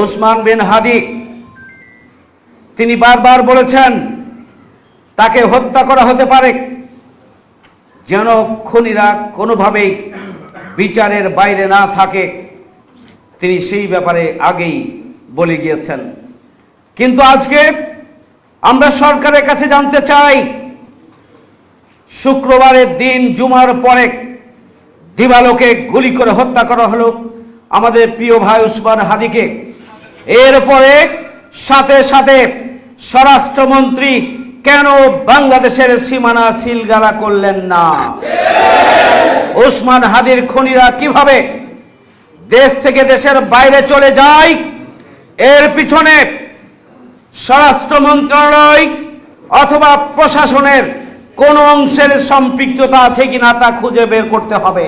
ওসমান বিন হাদি তিনি বারবার বলেছেন তাকে হত্যা করা হতে পারে যেন খুনিরা কোনোভাবেই বিচারের বাইরে না থাকে। তিনি সেই ব্যাপারে আগেই বলে গিয়েছেন। কিন্তু আজকে আমরা সরকারের কাছে জানতে চাই, শুক্রবারের দিন জুমার পরে দিবালোকে গুলি করে হত্যা করা হলো আমাদের প্রিয় ভাই ওসমান হাদিকে। এরপরে সাথে সাথে স্বরাষ্ট্রমন্ত্রী কেন বাংলাদেশের সীমানা সিলগালা করলেন না? ওসমান হাদির খুনিরা কিভাবে দেশ থেকে দেশের বাইরে চলে যায়, এর পিছনে স্বরাষ্ট্র মন্ত্রণালয় অথবা প্রশাসনের কোন অংশের সম্পৃক্ততা আছে কিনা তা খুঁজে বের করতে হবে।